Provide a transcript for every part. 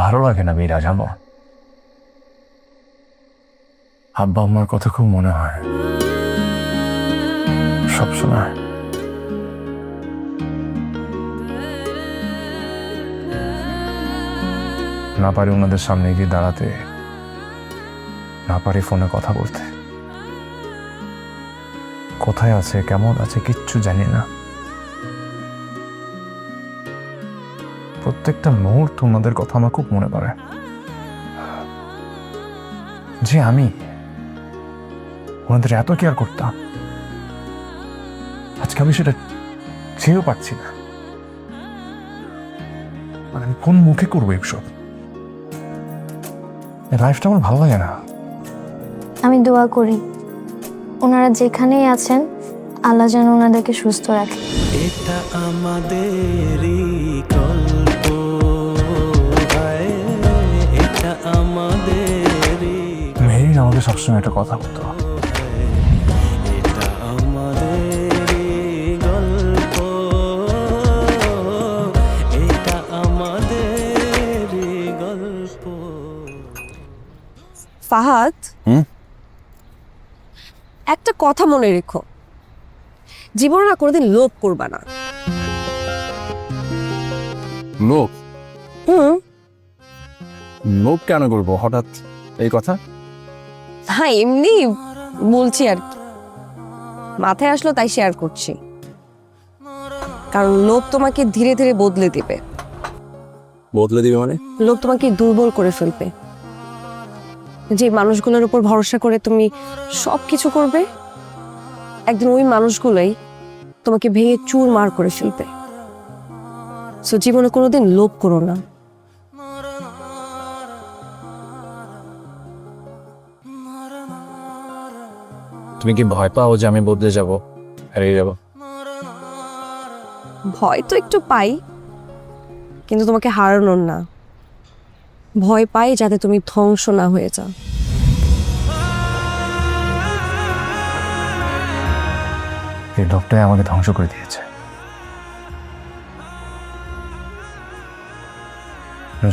ভালো লাগে না মীরা, জানো আব্বা আম্মার কথা খুব মনে হয় সবসময়। না পারি ওনাদের সামনে গিয়ে দাঁড়াতে, না পারি ফোনে কথা বলতে। কোথায় আছে, কেমন আছে কিচ্ছু জানি না। প্রত্যেকটা মুহূর্ত ওনাদের কথা আমার খুব মনে পড়ে, যে আমি ওনাদের এত কেয়ার করতাম, আজকে আমি সেটা চেয়েও পাচ্ছি না। মানে আমি কোন মুখে করবো এসব? লাইফটা আমার ভালো লাগে না। আমি দোয়া করি ওনারা যেখানেই আছেন আল্লাহ যেন ওনাদেরকে সুস্থ রাখে। এটা আমাদেরই গল্প, এটা আমাদেরই, মেরিন আমাকে সবসময় একটা কথা বলতো, এটা আমাদেরই গল্প, এটা আমাদেরই গল্প। ফাহাদ, একটা কথা মনে রেখো, জীবনে না কোনোদিন লোভ করবা না। লোভ? হুম। লোভ কেন করবো হঠাৎ এই কথা? হ্যাঁ, এমনি বলছি আর কি, মাথায় আসলো তাই শেয়ার করছি। কারণ লোভ তোমাকে ধীরে ধীরে বদলে দিবে। বদলে দিবে মানে? লোভ তোমাকে দুর্বল করে ফেলবে। যে মানুষগুলোর উপর ভরসা করে তুমি সব কিছু করবে, একদিন ওই মানুষগুলোই তোমাকে ভেঙে চুরমার করে ফেলবে। সো জীবনে কোনোদিন লোভ করো না। তুমি কি ভয় পাও যে আমি বদলে যাব, হারিয়ে যাব? ভয় তো একটু পাই, কিন্তু তোমাকে হারানোর না। ভয় পাই যাতে তুমি ধ্বংস না হয়ে যাও। এই লোভটাই আমাকে ধ্বংস করে দিয়েছে।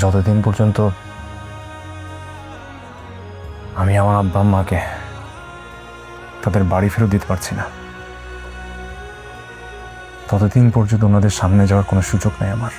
যতদিন পর্যন্ত আমি আমার আব্বা আম্মাকে তাদের বাড়ি ফেরত দিতে পারছি না, ততদিন পর্যন্ত ওনাদের সামনে যাওয়ার কোনো সুযোগ নেই আমার।